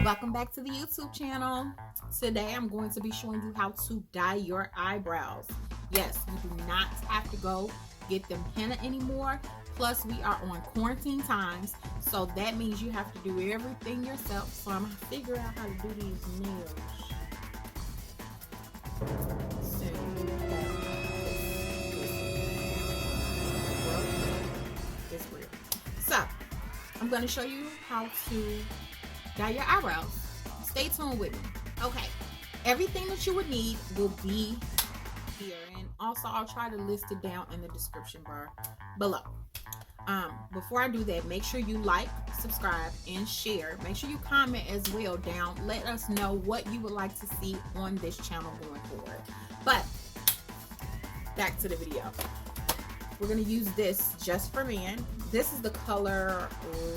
Welcome back to the YouTube channel. Today I'm going to be showing you how to dye your eyebrows. Yes, you do not have to go get them henna anymore. Plus we are on quarantine times, so that means you have to do everything yourself. So I'm gonna figure out how to do these nails. So I'm going to show you how to dye your eyebrows. Stay tuned with me. Okay, everything that you would need will be here, and also I'll try to list it down in the description bar below. Before I do that, make sure you like, subscribe, and share. Make sure you comment as well down. Let us know what you would like to see on this channel going forward. But back to the video. We're going to use this just for men. This is the color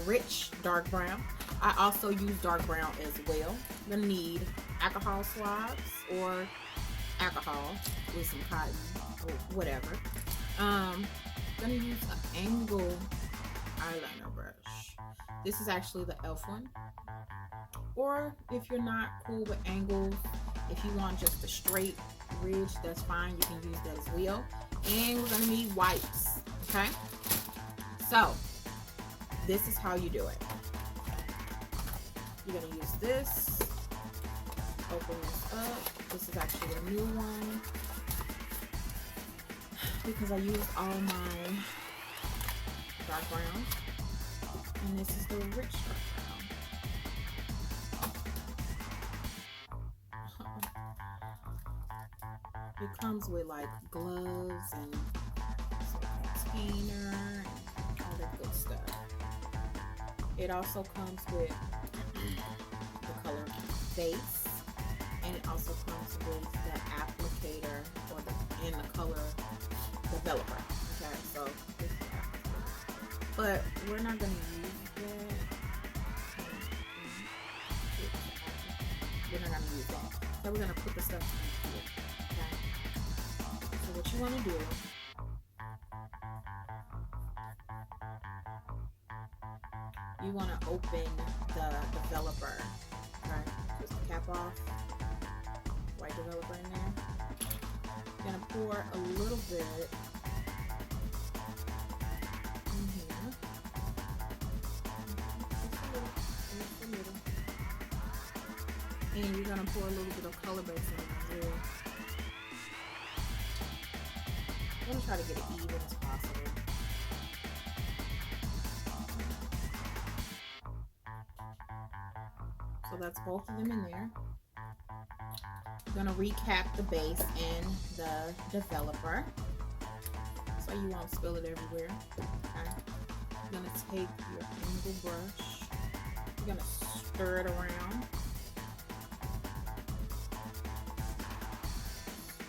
Rich Dark Brown. I also use dark brown as well. You're going to need alcohol swabs or alcohol with some cotton or whatever. I'm going to use an angle eyeliner brush. This is actually the e.l.f. one. Or if you're not cool with angles, if you want just a straight ridge, that's fine. You can use that as well. And we're going to need wipes. Okay? So, this is how you do it. You're going to use this. Open this up. This is actually a new one, because I used all my dark brown, and this is the rich dark brown. It comes with like gloves and some container and all that good stuff. It also comes with the color base, and it also comes with the applicator and the color developer. Okay, so this is the applicator. But we're not going to use that. We're not going to use that. So we're going to put the stuff in here. Okay. So what you want to do, you want to open the developer. Okay, just the cap off. White developer in there. You're gonna pour a little bit in here. Just a little. And you're gonna pour a little bit of color base in as well. I'm gonna try to get it even as possible. So that's both of them in there. You're going to recap the base and the developer so you won't spill it everywhere. Okay. You're going to take your angle brush. You're going to stir it around.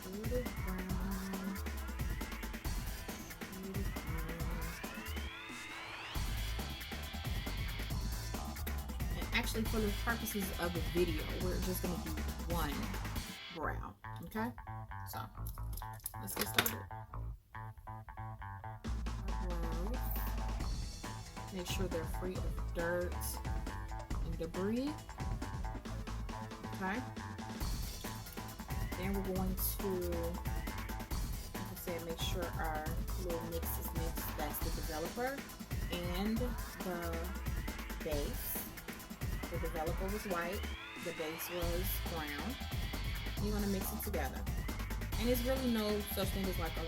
Stir it around. Stir it around. And actually, for the purposes of the video, we're just going to do one brow. Okay, so let's get started. Eyebrows. Make sure they're free of dirt and debris. Okay, then we're going to, like I said, make sure our little mix is mixed. That's the developer and the base. The developer was white, the base was brown. You want to mix it together, and there's really no such thing as like a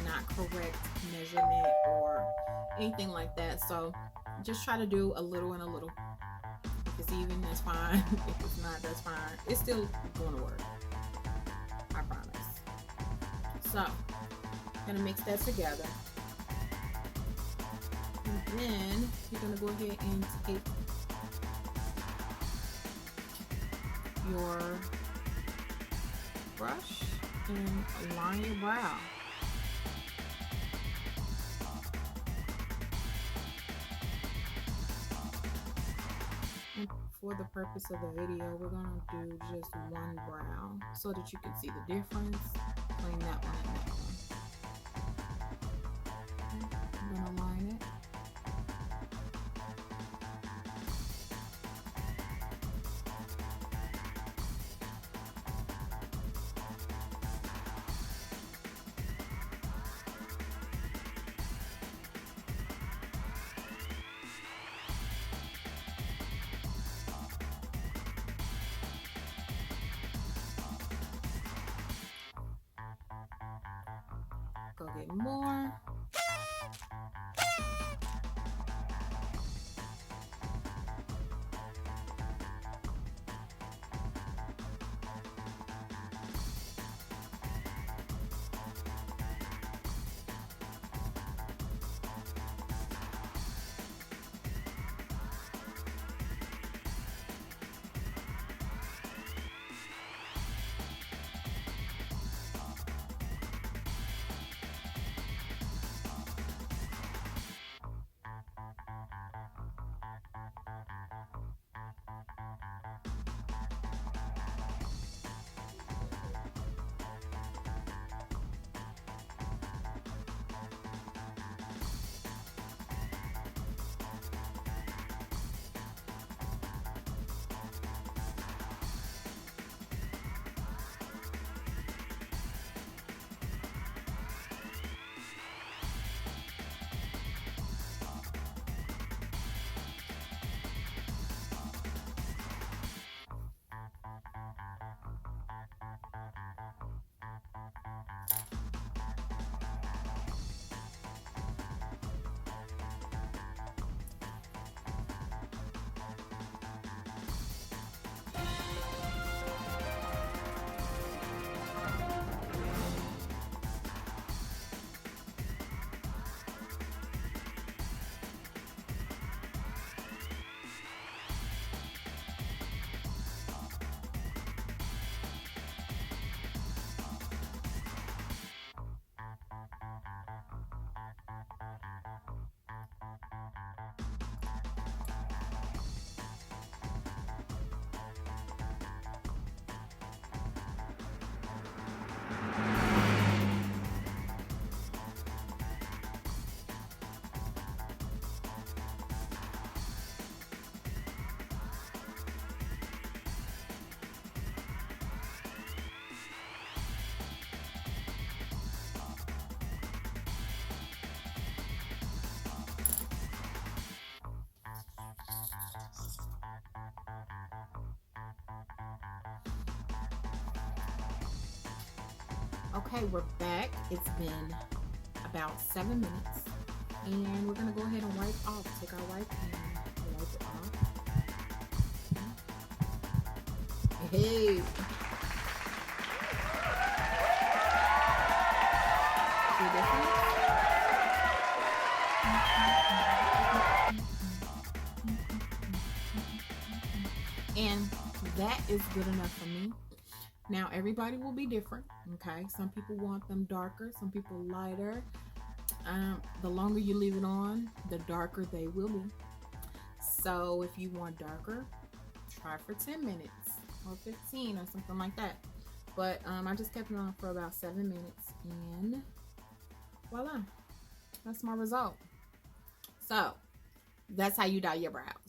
not correct measurement or anything like that. So just try to do a little and a little. If it's even, that's fine. If it's not, that's fine. It's still going to work, I promise. So gonna mix that together, and then you're gonna go ahead and take your brush and line your brow. And for the purpose of the video, we're gonna do just one brow so that you can see the difference between that one and that one. Okay, I'm gonna line it. Go get more. Okay, we're back. It's been about 7 minutes, and we're gonna go ahead and wipe off. Take our wipe and wipe it off. Hey. See the difference? And that is good enough for me. Now everybody will be different, okay? Some people want them darker, some people lighter. The longer you leave it on, the darker they will be. So if you want darker, try for 10 minutes or 15 or something like that. But I just kept it on for about 7 minutes, and voila, that's my result. So that's how you dye your brows.